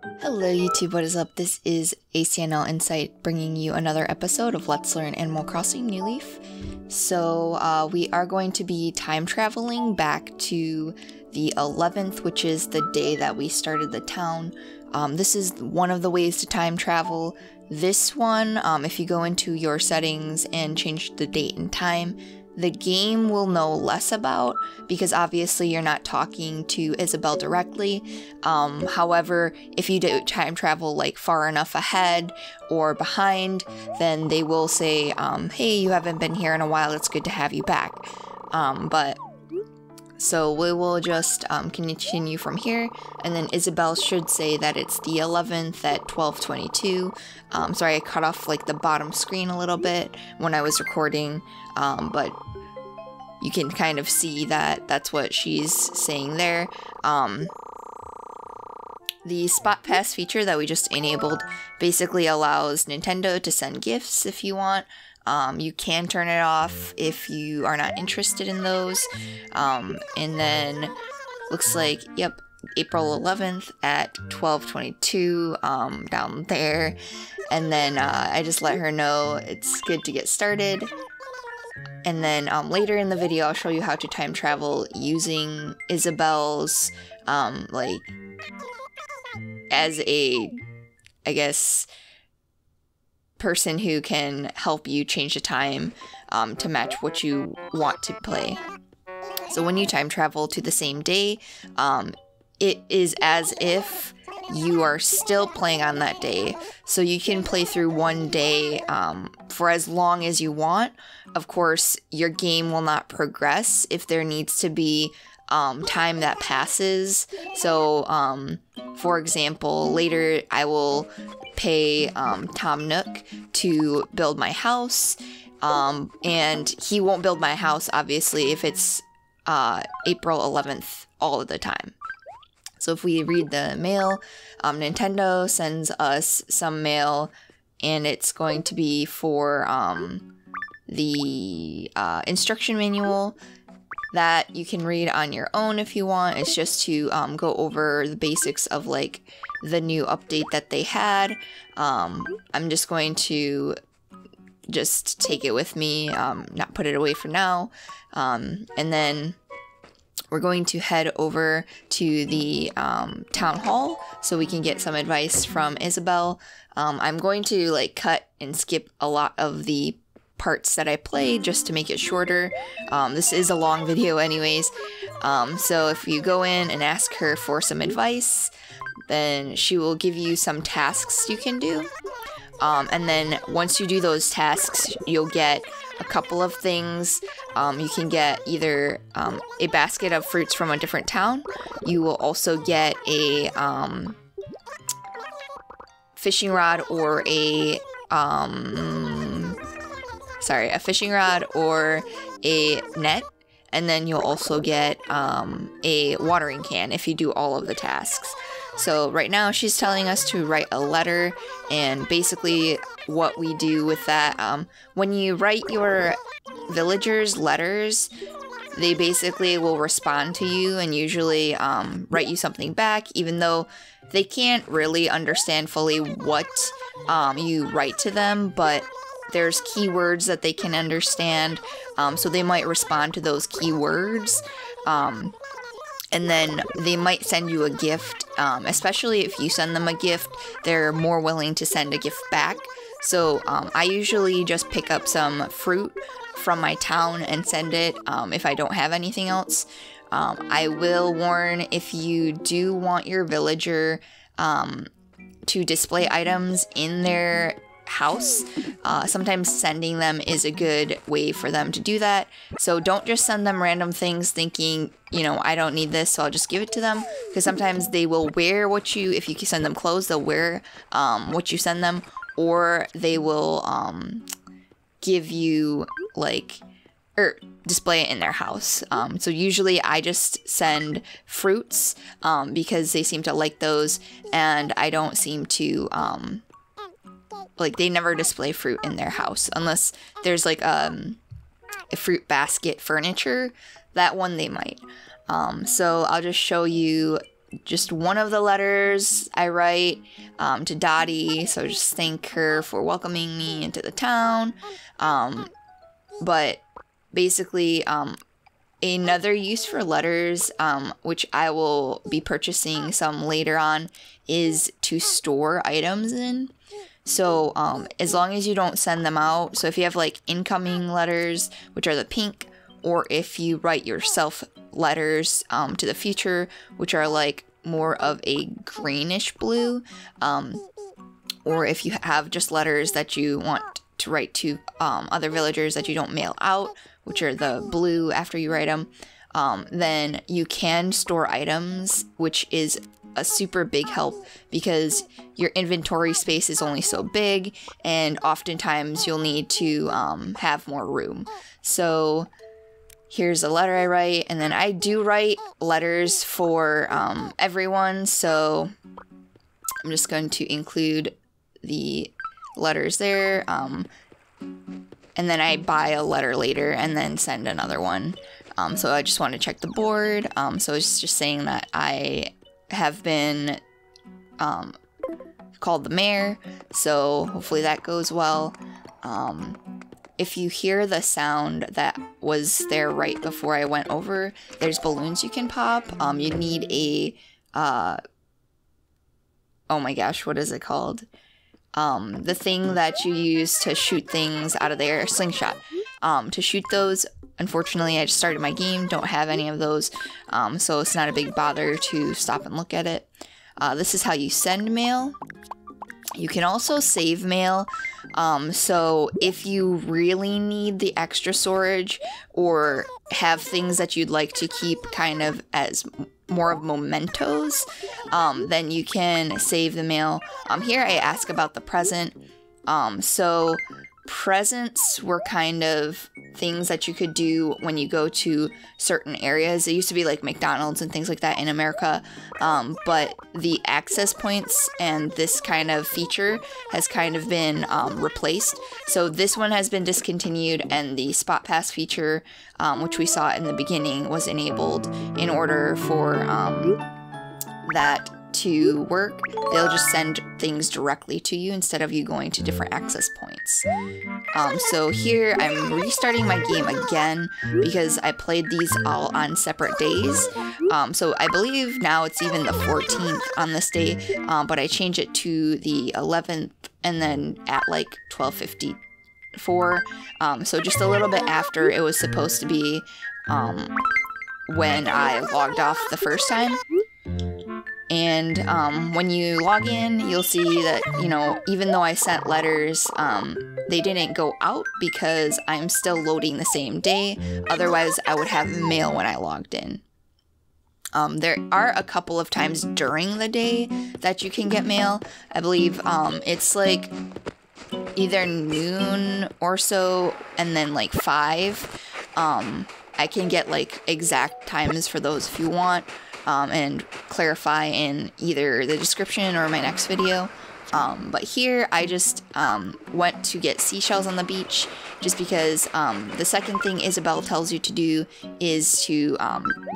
Hello YouTube, what is up? This is ACNL Insight bringing you another episode of Let's Learn Animal Crossing New Leaf. So we are going to be time traveling back to the 11th, which is the day that we started the town. This is one of the ways to time travel. This one, if you go into your settings and change the date and time, the game will know less about, because obviously you're not talking to Isabelle directly. However, if you do time travel like far enough ahead or behind, then they will say, hey, you haven't been here in a while, it's good to have you back. So we will just continue from here, and then Isabelle should say that it's the 11th at 12:22. Sorry, I cut off like the bottom screen a little bit when I was recording, but you can kind of see that that's what she's saying there. The Spot Pass feature that we just enabled basically allows Nintendo to send gifts if you want. You can turn it off if you are not interested in those. And then looks like, yep, April 11th at 12:22 down there. And then I just let her know it's good to get started. And then later in the video, I'll show you how to time travel using Isabelle's, like, as a, I guess, person who can help you change the time to match what you want to play. So when you time travel to the same day, it is as if you are still playing on that day. So you can play through one day for as long as you want. Of course, your game will not progress if there needs to be time that passes. So, for example, later I will pay Tom Nook to build my house, and he won't build my house, obviously, if it's April 11th all of the time. So if we read the mail, Nintendo sends us some mail, and it's going to be for the instruction manual that you can read on your own if you want. It's just to go over the basics of like the new update that they had. I'm just going to just take it with me, not put it away for now. And then we're going to head over to the town hall so we can get some advice from Isabelle. I'm going to like cut and skip a lot of the parts that I played just to make it shorter. This is a long video anyways. So if you go in and ask her for some advice, then she will give you some tasks you can do. And then once you do those tasks, you'll get a couple of things. You can get either a basket of fruits from a different town. You will also get a fishing rod or a fishing rod or a net. And then you'll also get a watering can if you do all of the tasks. So right now she's telling us to write a letter, and basically what we do with that, when you write your villagers letters, they basically will respond to you and usually write you something back, even though they can't really understand fully what you write to them, but there's keywords that they can understand, so they might respond to those keywords. And then they might send you a gift, especially if you send them a gift, they're more willing to send a gift back. So I usually just pick up some fruit from my town and send it if I don't have anything else. I will warn, if you do want your villager to display items in their house, sometimes sending them is a good way for them to do that. So don't just send them random things thinking, you know, I don't need this, so I'll just give it to them, because sometimes they will wear what you, if you send them clothes, they'll wear what you send them, or they will give you like, or display it in their house. So usually I just send fruits because they seem to like those, and I don't seem to like, they never display fruit in their house unless there's like a fruit basket furniture. That one they might. So I'll just show you just one of the letters I write to Dottie, so just thank her for welcoming me into the town. But basically, another use for letters, which I will be purchasing some later on, is to store items in. So as long as you don't send them out, so if you have like incoming letters, which are the pink, or if you write yourself letters to the future, which are like more of a greenish blue, or if you have just letters that you want to write to other villagers that you don't mail out, which are the blue after you write them, then you can store items, which is a super big help because your inventory space is only so big, and oftentimes you'll need to have more room. So here's a letter I write, and then I do write letters for everyone, so I'm just going to include the letters there, and then I buy a letter later and then send another one. So I just want to check the board. So it's just saying that I have been called the mayor, so hopefully that goes well. If you hear the sound that was there right before I went over, there's balloons you can pop. You need a, oh my gosh, what is it called? The thing that you use to shoot things out of the air, a slingshot. To shoot those, unfortunately, I just started my game, don't have any of those, so it's not a big bother to stop and look at it. This is how you send mail. You can also save mail, so if you really need the extra storage or have things that you'd like to keep kind of as more of mementos, then you can save the mail. Here I ask about the present. So presents were kind of things that you could do when you go to certain areas. It used to be like McDonald's and things like that in America, but the access points and this kind of feature has kind of been replaced. So this one has been discontinued, and the spot pass feature, which we saw in the beginning, was enabled. In order for that to work, they'll just send things directly to you instead of you going to different access points. So here I'm restarting my game again because I played these all on separate days. So I believe now it's even the 14th on this day, but I changed it to the 11th and then at like 12:54. So just a little bit after it was supposed to be when I logged off the first time. And when you log in, you'll see that, you know, even though I sent letters, they didn't go out because I'm still loading the same day. Otherwise, I would have mail when I logged in. There are a couple of times during the day that you can get mail. I believe it's like either noon or so and then like 5. I can get like exact times for those if you want. And clarify in either the description or my next video. But here I just went to get seashells on the beach just because the second thing Isabelle tells you to do is to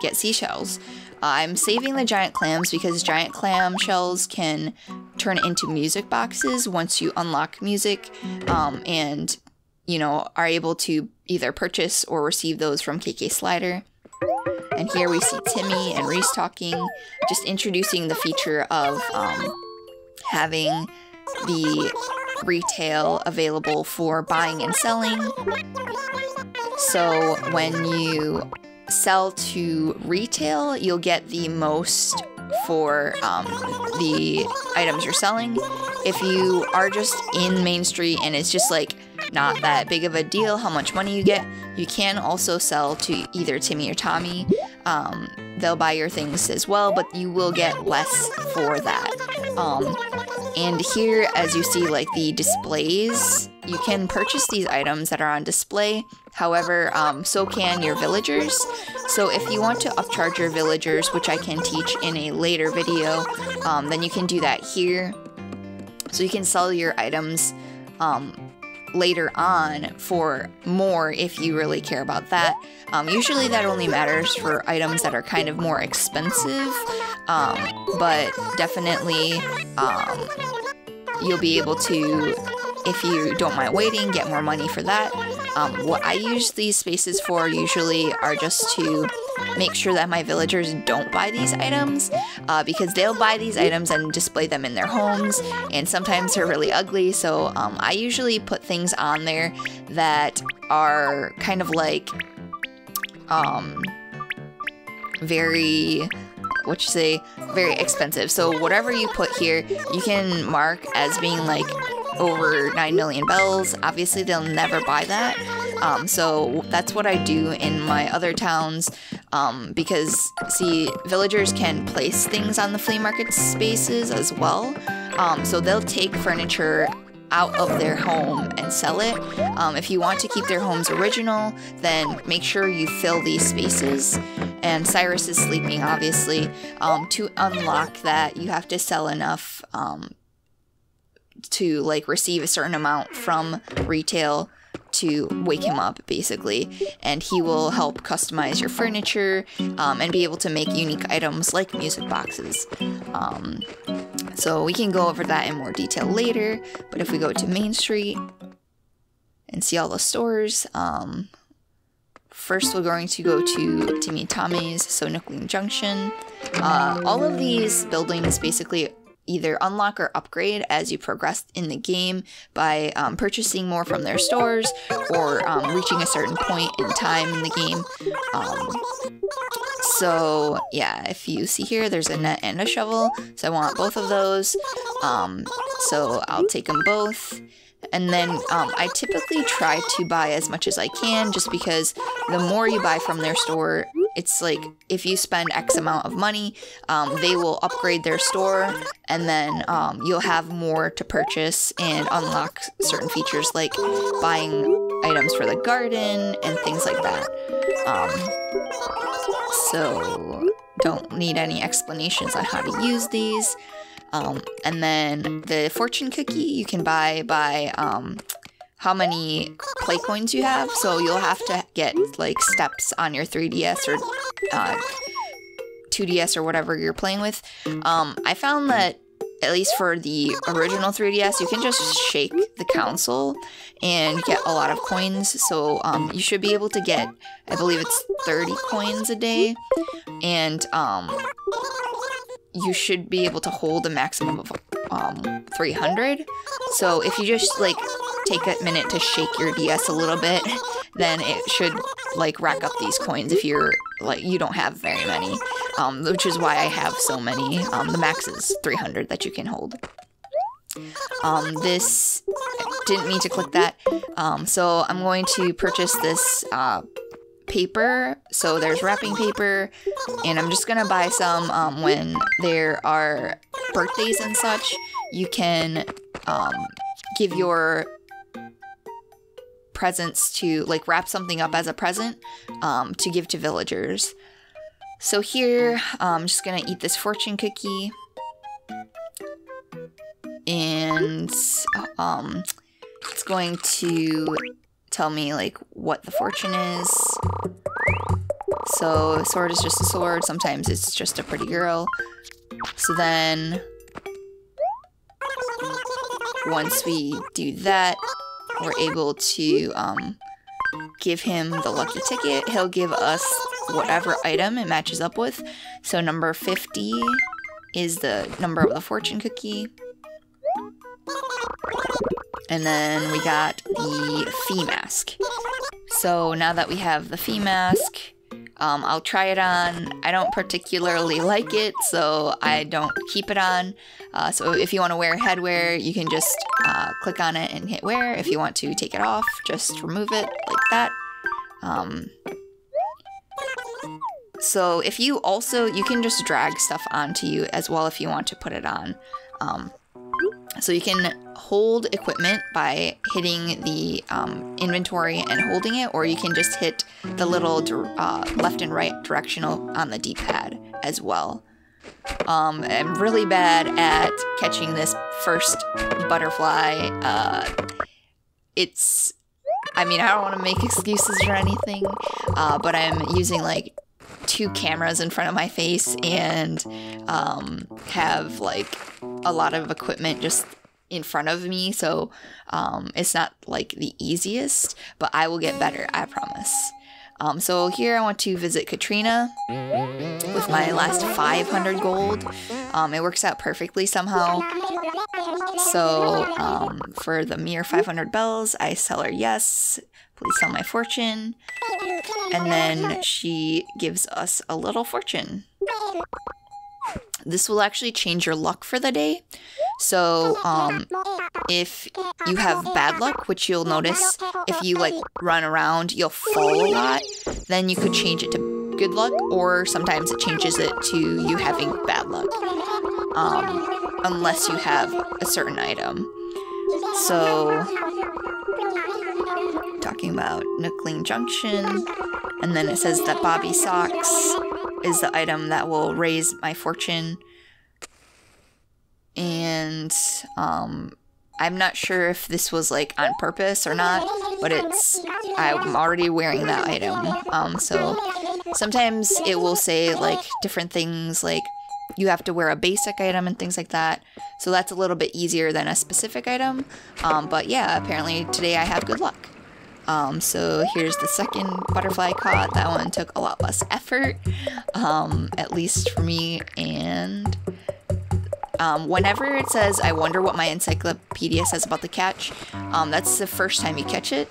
get seashells. I'm saving the giant clams because giant clam shells can turn into music boxes once you unlock music, and you know, are able to either purchase or receive those from KK Slider. And here we see Timmy and Reese talking, just introducing the feature of having the retail available for buying and selling. So when you sell to retail, you'll get the most for the items you're selling. If you are just in Main Street and it's just like not that big of a deal how much money you get, you can also sell to either Timmy or Tommy. They'll buy your things as well, but you will get less for that. And here, as you see, like the displays, you can purchase these items that are on display. However, so can your villagers. So if you want to upcharge your villagers, which I can teach in a later video, then you can do that here. So you can sell your items later on for more if you really care about that. Usually that only matters for items that are kind of more expensive, but definitely you'll be able to, if you don't mind waiting, get more money for that. What I use these spaces for usually are just to make sure that my villagers don't buy these items, because they'll buy these items and display them in their homes, and sometimes they're really ugly. So I usually put things on there that are kind of like very very expensive. So whatever you put here, you can mark as being like over 9 million bells. Obviously they'll never buy that. So that's what I do in my other towns, because see, villagers can place things on the flea market spaces as well. So they'll take furniture out of their home and sell it. If you want to keep their homes original, then make sure you fill these spaces. And Cyrus is sleeping, obviously. To unlock that, you have to sell enough to like receive a certain amount from retail to wake him up, basically, and he will help customize your furniture and be able to make unique items like music boxes. So we can go over that in more detail later, but if we go to Main Street and see all the stores, first we're going to go to Timmy Tommy's, so Nookling Junction. All of these buildings basically either unlock or upgrade as you progress in the game by purchasing more from their stores or reaching a certain point in time in the game. So yeah, if you see here, there's a net and a shovel, so I want both of those. So I'll take them both. And then I typically try to buy as much as I can, just because the more you buy from their store, it's like if you spend X amount of money, they will upgrade their store, and then you'll have more to purchase and unlock certain features like buying items for the garden and things like that. So don't need any explanations on how to use these. And then the fortune cookie you can buy by how many play coins you have. So you'll have to get like steps on your 3DS or 2DS or whatever you're playing with. I found that at least for the original 3DS, you can just shake the console and get a lot of coins. So you should be able to get, I believe it's 30 coins a day, and you should be able to hold a maximum of 300. So if you just like take a minute to shake your DS a little bit, then it should like rack up these coins if you're like, you don't have very many, which is why I have so many. The max is 300 that you can hold. This, didn't mean to click that. So I'm going to purchase this paper. So there's wrapping paper, and I'm just gonna buy some when there are birthdays and such. You can give your presents to, like, wrap something up as a present to give to villagers. So here, I'm just gonna eat this fortune cookie, and it's going to tell me like what the fortune is. So a sword is just a sword, sometimes it's just a pretty girl. So then once we do that, we're able to give him the lucky ticket. He'll give us whatever item it matches up with. So number 50 is the number of the fortune cookie. And then we got the fee mask. So now that we have the fee mask, I'll try it on. I don't particularly like it, so I don't keep it on. So if you want to wear headwear, you can just click on it and hit wear. If you want to take it off, just remove it like that. So if you also, you can just drag stuff onto you as well if you want to put it on. So you can hold equipment by hitting the inventory and holding it, or you can just hit the little left and right directional on the D-pad as well. I'm really bad at catching this first butterfly. it's, I mean, I don't want to make excuses or anything, but I'm using like 2 cameras in front of my face and have like a lot of equipment just in front of me, so it's not like the easiest, but I will get better, I promise. So here I want to visit Katrina with my last 500 gold. It works out perfectly somehow. So for the mere 500 bells, I tell her yes, please sell my fortune. And then she gives us a little fortune. This will actually change your luck for the day. So if you have bad luck, which you'll notice if you like run around, you'll fall a lot, then you could change it to good luck, or sometimes it changes it to you having bad luck, unless you have a certain item. So talking about Nookling Junction, and then it says that Bobby Socks is the item that will raise my fortune. And I'm not sure if this was like on purpose or not, but I'm already wearing that item. So sometimes it will say like different things, like you have to wear a basic item and things like that. So that's a little bit easier than a specific item. But yeah, apparently today I have good luck. So here's the second butterfly I caught. That one took a lot less effort, at least for me. And whenever it says, I wonder what my encyclopedia says about the catch, that's the first time you catch it.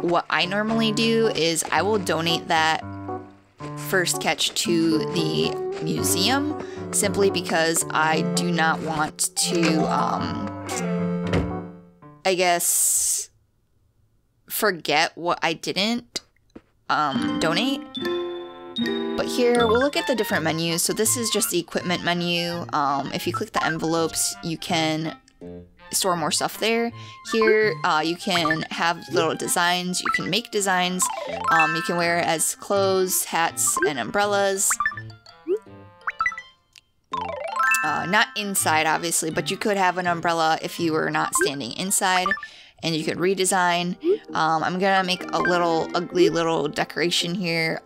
What I normally do is I will donate that first catch to the museum, simply because I do not want to, I guess, forget what I didn't donate. But here, we'll look at the different menus. So this is just the equipment menu. If you click the envelopes, you can store more stuff there. Here, you can have little designs. You can make designs. You can wear it as clothes, hats, and umbrellas. Not inside, obviously, but you could have an umbrella if you were not standing inside. And you could redesign. I'm gonna make a little ugly little decoration here.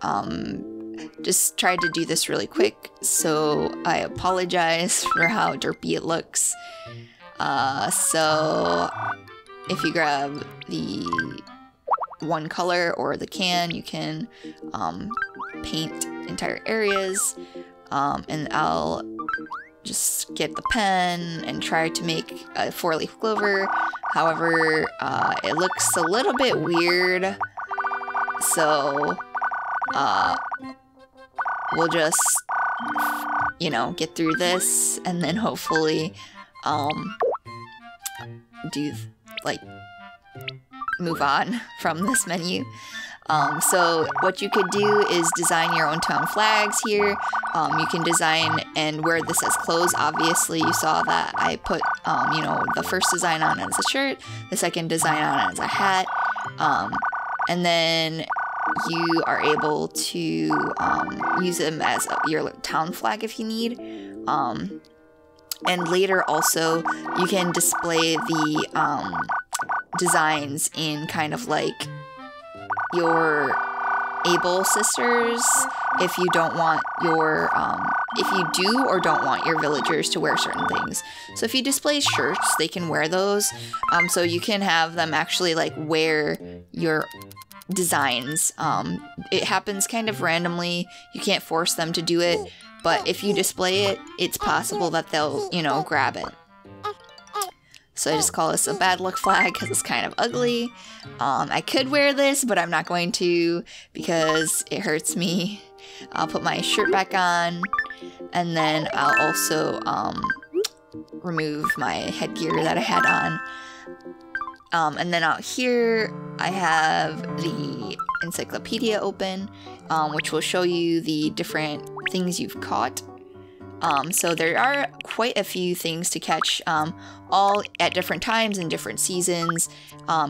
Just tried to do this really quick, so I apologize for how derpy it looks. So if you grab the one color or the can, you can paint entire areas. And I'll just get the pen and try to make a 4-leaf clover. However, it looks a little bit weird, so we'll just, you know, get through this and then hopefully move on from this menu. So what you could do is design your own town flags here. You can design and wear this as clothes. Obviously, you saw that I put, you know, the first design on as a shirt, the second design on as a hat, and then you are able to use them as your town flag if you need. And later also, you can display the designs in kind of like your able sisters if you don't want your if you do or don't want your villagers to wear certain things. So if you display shirts, they can wear those, so you can have them actually like wear your designs. It happens kind of randomly, you can't force them to do it, but if you display it, it's possible that they'll, you know, grab it. So I just call this a bad luck flag because it's kind of ugly. I could wear this, but I'm not going to because it hurts me. I'll put my shirt back on, and then I'll also remove my headgear that I had on. And then out here, I have the Encyclopedia open, which will show you the different things you've caught. So there are quite a few things to catch, all at different times in different seasons,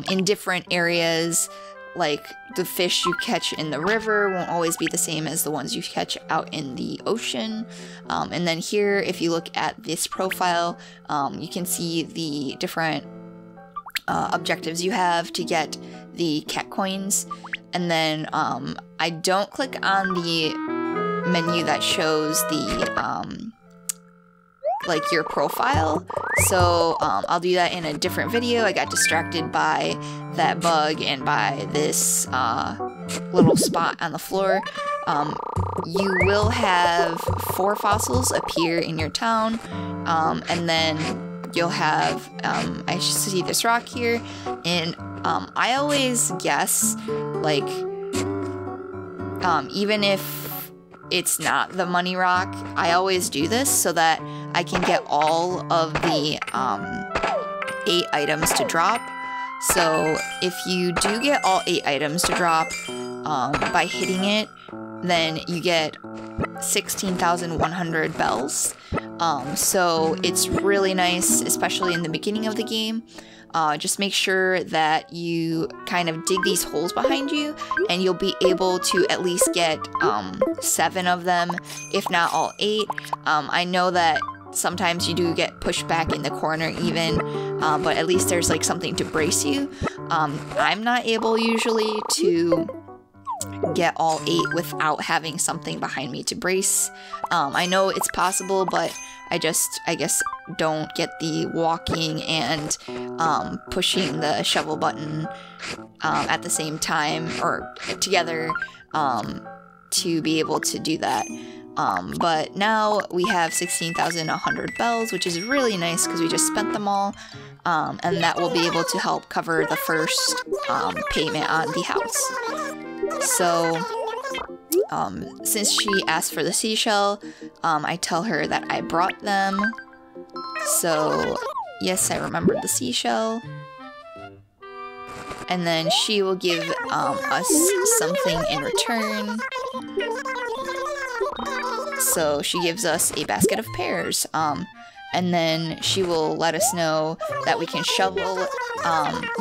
in different areas. Like the fish you catch in the river won't always be the same as the ones you catch out in the ocean. And then here, if you look at this profile, you can see the different objectives you have to get the cat coins. And then I don't click on the menu that shows the like your profile, so I'll do that in a different video. I got distracted by that bug and by this little spot on the floor. You will have 4 fossils appear in your town, and then you'll have I see this rock here, and I always guess, like, even if it's not the money rock, I always do this so that I can get all of the 8 items to drop. So if you do get all 8 items to drop by hitting it, then you get 16,100 bells. So it's really nice, especially in the beginning of the game. Just make sure that you kind of dig these holes behind you, and you'll be able to at least get 7 of them, if not all 8. I know that sometimes you do get pushed back in the corner even, but at least there's like something to brace you. I'm not able usually to get all 8 without having something behind me to brace. I know it's possible, but I guess don't get the walking and pushing the shovel button at the same time or together to be able to do that. But now we have 16,100 bells, which is really nice because we just spent them all, and that will be able to help cover the first payment on the house. So since she asked for the seashell, I tell her that I brought them. So yes, I remembered the seashell. And then she will give us something in return. So she gives us a basket of pears. And then she will let us know that we can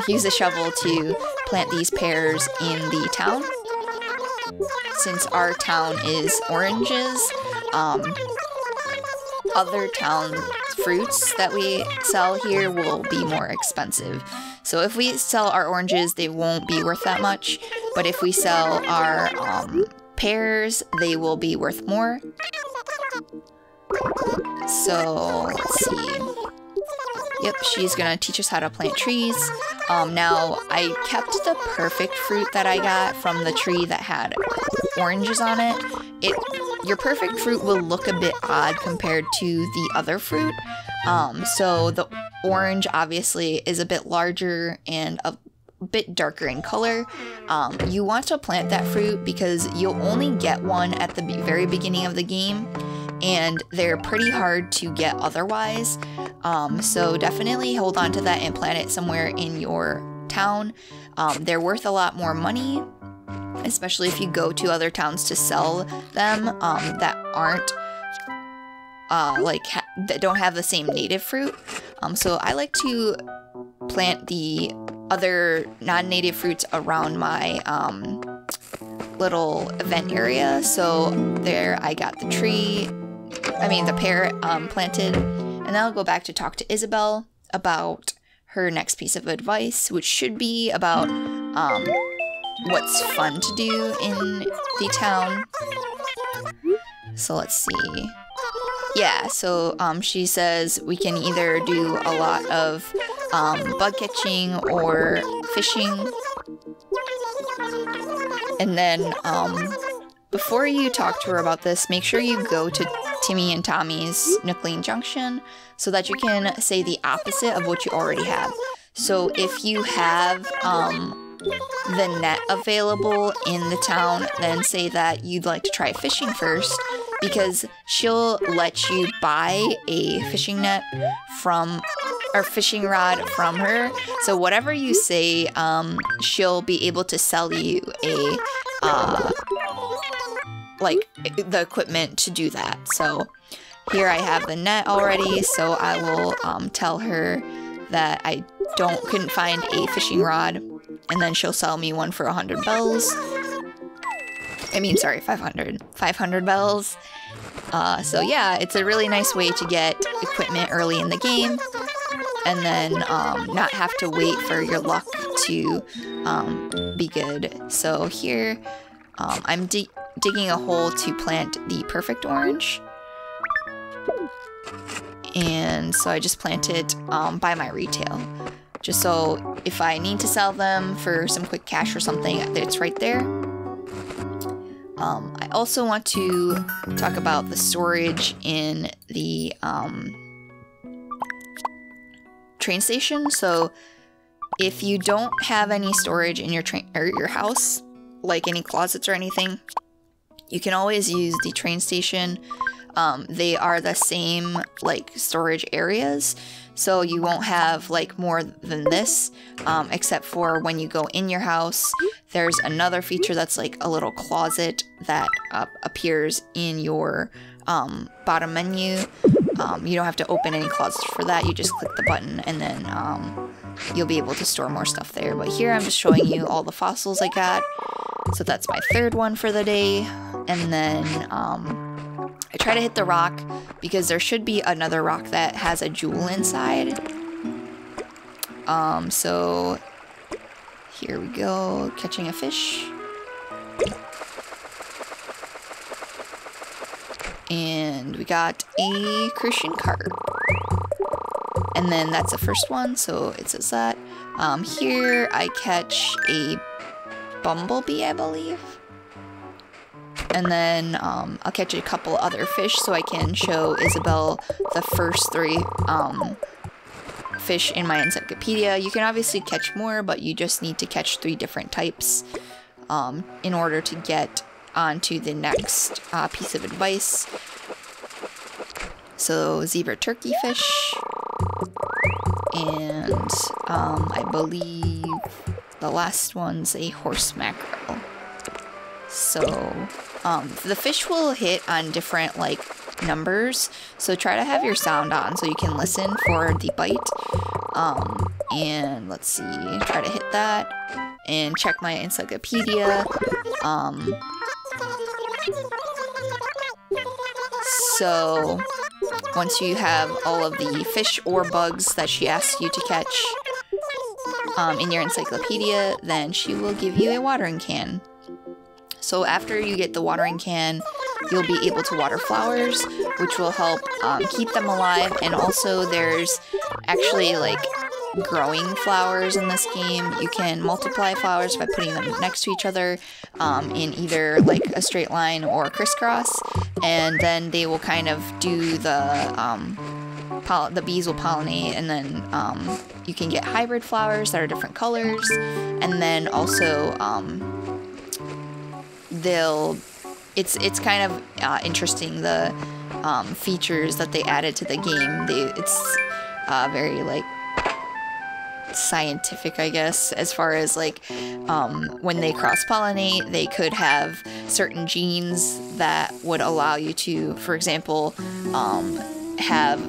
use a shovel to plant these pears in the town. Since our town is oranges, other town fruits that we sell here will be more expensive. So if we sell our oranges, they won't be worth that much. But if we sell our pears, they will be worth more. So let's see. Yep, she's gonna teach us how to plant trees. Now, I kept the perfect fruit that I got from the tree that had oranges on it. Your perfect fruit will look a bit odd compared to the other fruit. So the orange obviously is a bit larger and a bit darker in color. You want to plant that fruit because you'll only get one at the very beginning of the game, and they're pretty hard to get otherwise. So definitely hold on to that and plant it somewhere in your town. They're worth a lot more money, especially if you go to other towns to sell them that aren't that don't have the same native fruit. So I like to plant the other non-native fruits around my little event area. So there I got the pear planted, and then I'll go back to talk to Isabelle about her next piece of advice, which should be about what's fun to do in the town. So let's see. Yeah, so she says we can either do a lot of bug catching or fishing. And then before you talk to her about this, make sure you go to Timmy and Tommy's Nookling Junction so that you can say the opposite of what you already have. So if you have the net available in the town, then say that you'd like to try fishing first, because she'll let you buy a fishing net or fishing rod from her. So whatever you say, she'll be able to sell you a the equipment to do that. So here I have the net already, so I will tell her that I couldn't find a fishing rod, and then she'll sell me one for 100 bells. I mean, sorry, 500 bells. So yeah, it's a really nice way to get equipment early in the game. and then not have to wait for your luck to be good. So here I'm digging a hole to plant the perfect orange. And so I just plant it by my retail. Just so if I need to sell them for some quick cash or something, it's right there. I also want to talk about the storage in the train station. So if you don't have any storage in your train or your house, like any closets or anything, you can always use the train station. They are the same like storage areas, so you won't have like more than this, except for when you go in your house, there's another feature that's like a little closet that appears in your bottom menu. You don't have to open any closets for that, you just click the button and then you'll be able to store more stuff there. But here I'm just showing you all the fossils I got. So that's my third one for the day. And then I try to hit the rock because there should be another rock that has a jewel inside. So here we go, catching a fish. And we got a Christian card. And then that's the first one, so it says that. Here I catch a bumblebee, I believe. And then I'll catch a couple other fish so I can show Isabelle the first 3 fish in my Encyclopedia. You can obviously catch more, but you just need to catch 3 different types in order to get onto the next piece of advice. So zebra turkey fish, and I believe the last one's a horse mackerel. So the fish will hit on different like numbers, so try to have your sound on so you can listen for the bite. And let's see, try to hit that and check my Encyclopedia. So once you have all of the fish or bugs that she asks you to catch in your Encyclopedia, then she will give you a watering can. So after you get the watering can, you'll be able to water flowers, which will help keep them alive. And also there's actually like growing flowers in this game. You can multiply flowers by putting them next to each other in either like a straight line or crisscross, and then they will kind of do the bees will pollinate, and then you can get hybrid flowers that are different colors, and then also it's kind of interesting, the features that they added to the game. It's very like scientific, I guess, as far as like when they cross-pollinate, they could have certain genes that would allow you to, for example, have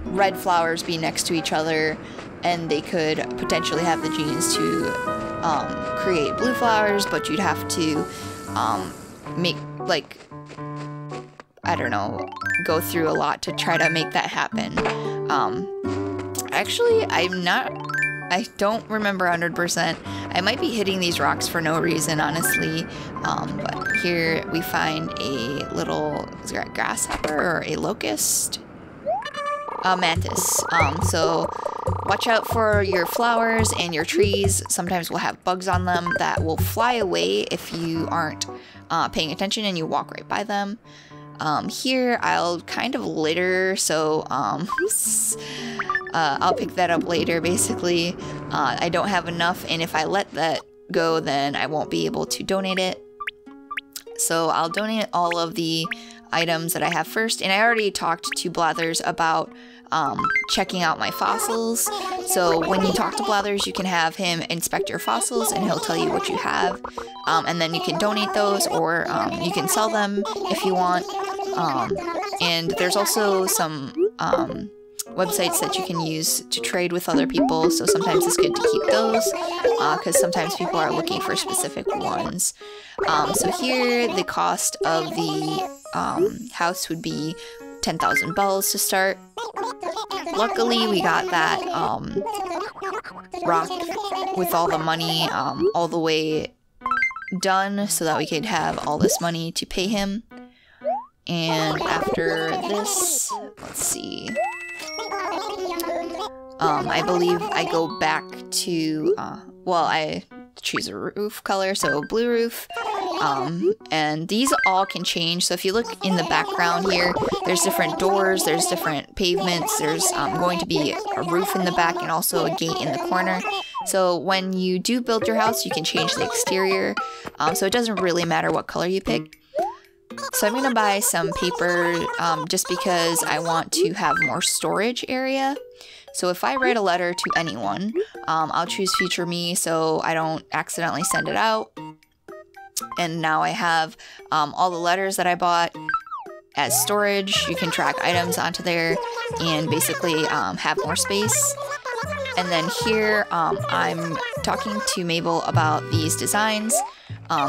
red flowers be next to each other, and they could potentially have the genes to create blue flowers, but you'd have to make, like, I don't know, go through a lot to try to make that happen. Actually, I don't remember 100%. I might be hitting these rocks for no reason, honestly. But here we find a little, is there a grasshopper or a locust? A mantis. So watch out for your flowers and your trees. Sometimes we'll have bugs on them that will fly away if you aren't paying attention and you walk right by them. Here I'll kind of litter, so I'll pick that up later, basically. I don't have enough, and if I let that go, then I won't be able to donate it. So I'll donate all of the items that I have first, and I already talked to Blathers about checking out my fossils. So when you talk to Blathers, you can have him inspect your fossils and he'll tell you what you have, and then you can donate those, or you can sell them if you want. And there's also some websites that you can use to trade with other people, so sometimes it's good to keep those because sometimes people are looking for specific ones. So here the cost of the house would be 10,000 bells to start. luckily we got that rock with all the money all the way done so that we could have all this money to pay him. And after this, let's see, I believe I go back to, well, I choose a roof color, so blue roof, and these all can change. So if you look in the background here, there's different doors, there's different pavements, there's going to be a roof in the back and also a gate in the corner. So when you do build your house, you can change the exterior, so it doesn't really matter what color you pick. So I'm going to buy some paper just because I want to have more storage area. So if I write a letter to anyone, I'll choose future me so I don't accidentally send it out. And now I have all the letters that I bought as storage. You can track items onto there and basically have more space. And then here I'm talking to Mabel about these designs.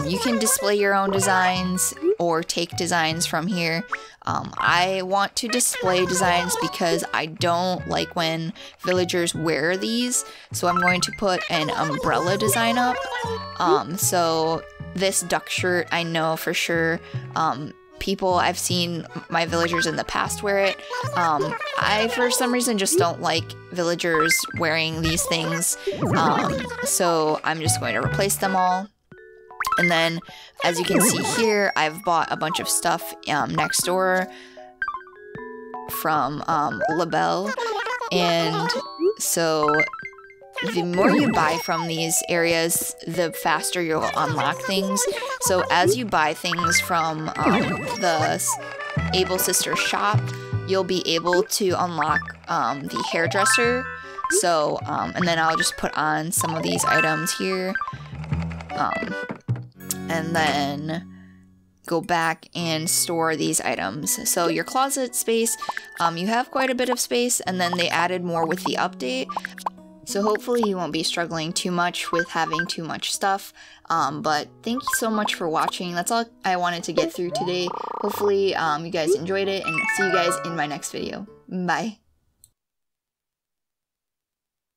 You can display your own designs or take designs from here. I want to display designs because I don't like when villagers wear these. So I'm going to put an umbrella design up. So this duck shirt, I know for sure people, I've seen my villagers in the past wear it. I, for some reason, just don't like villagers wearing these things. So I'm just going to replace them all. And then, as you can see here, I've bought a bunch of stuff next door from Isabelle. And so the more you buy from these areas, the faster you'll unlock things. So as you buy things from the Able Sisters shop, you'll be able to unlock the hairdresser. So, and then I'll just put on some of these items here. And then go back and store these items. So your closet space, you have quite a bit of space, and then they added more with the update. So hopefully you won't be struggling too much with having too much stuff. But thank you so much for watching. That's all I wanted to get through today. Hopefully you guys enjoyed it, and see you guys in my next video. Bye.